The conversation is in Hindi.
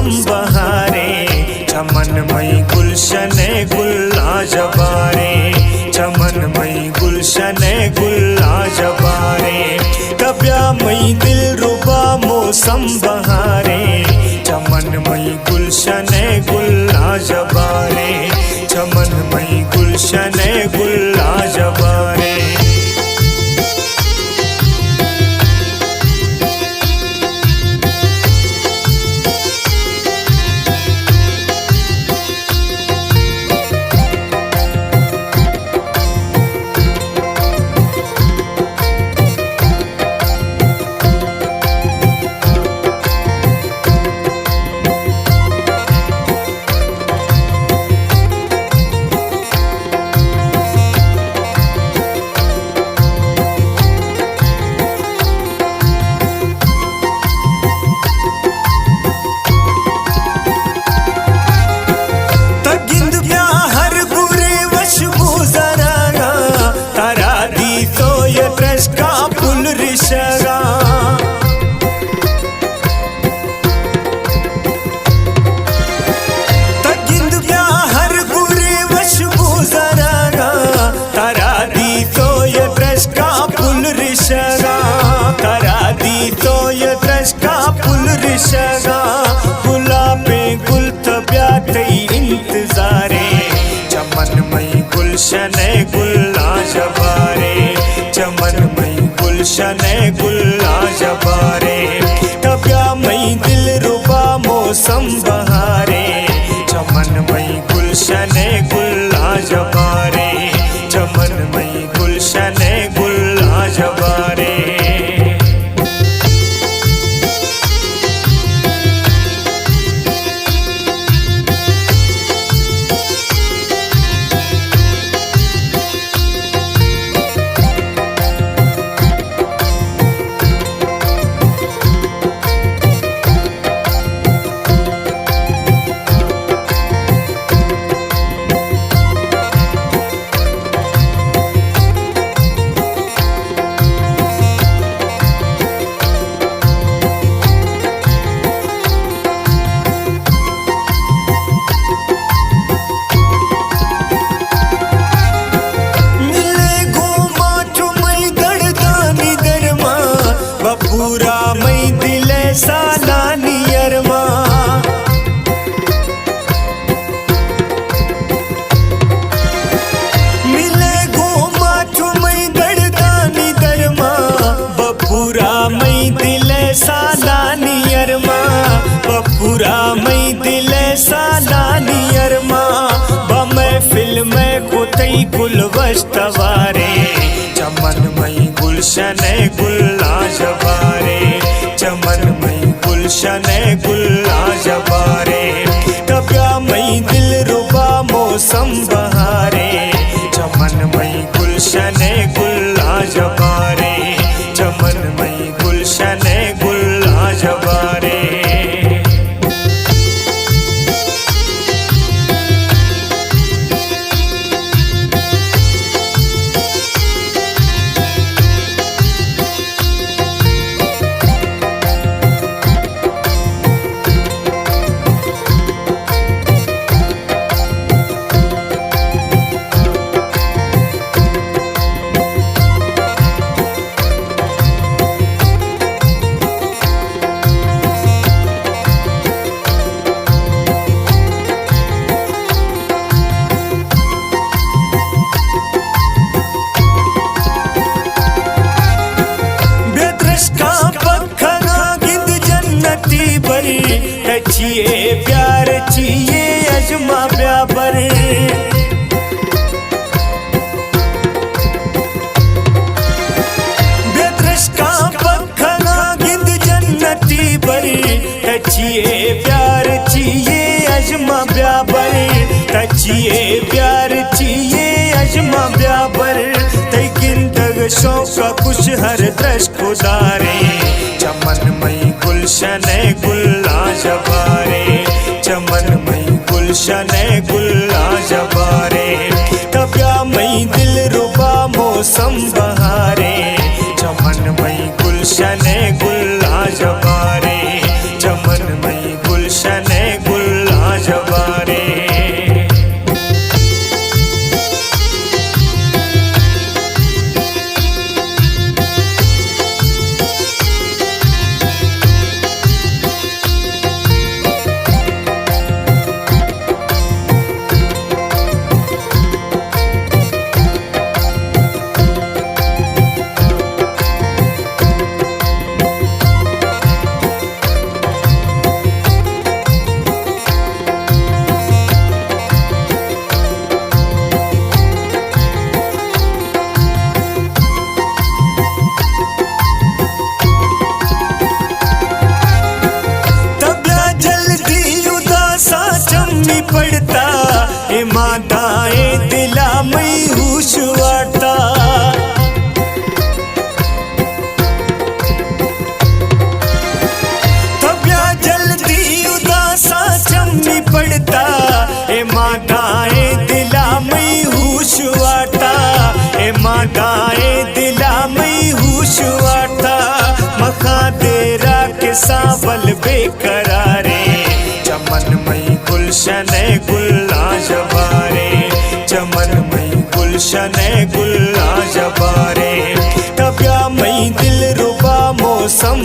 मौसम बहारे, चमनमयी गुलशन गुल्ला जबारे, चमनमयी गुलशन गुल्ला जबारे, काव्यमयी दिलरुबा मौसम बहारे, चमनमयी गुलशन गुल्ला जबारे, चमनमयी गुलशन गुल्ला जबारे। गुलाबे गुल तब्याते इंतजारे, चमनमयी गुलशन गुल्ला जबारे, चमनमयी गुलशन गुल्ला जबारे, काव्यमयी दिलरुबा मौसम बहारे, चमनमयी गुलशन गुल्ला जबारे, चमनमयी गुलशन गुल्ला जबारे। पूरा मई दिले साला नियरमा, मिले घूमा चुमई गड़दानी दरमा, बपूरा मई दिले साला नियरमा, बपूरा मई दिले साला नियरमा, बमहफिल में खुतई गुलवस्तवारे, चमनमयी गुलशन गुल्ला जबारे, चमनमयी गुलशन गुल्ला जबारे, काव्यमयी दिलरुबा मौसम बहारे, चमनमयी गुलशन गुल्ला जबारे, चमनमयी गुलशन गुल्ला जबारे। चाहिए प्यार चाहिए अजमा ब्याबर, बेदरश का पखना गिंद जन्नती बर, चाहिए प्यार चाहिए अजमा ब्याबर, चाहिए प्यार चाहिए अजमा ब्याबर, तई गिंदग शौका कुछ हर दश खुदारे, चमनमयी गुलशन गुल्ला जबारे, चमनमयी गुलशन गुल्ला जबारे, काव्यमयी दिलरुबा मौसम बहारे, चमनमयी गुलशन गुल्ला जबारे, चमनमयी गुलशन पड़ता ए माताए दिला मई हुश वाटता तब्या जल्दी उदासा चम्मी पड़ता ए माताए दिला मई हुश वाटता ए माताए दिला मई हुश वाटता मखा तेरा के सावल बेकरारे चमन मई गुलशन गुल्ला जबारे चमन मई गुलशन गुल्ला जबारे तब्या मई दिल रुबा मौसम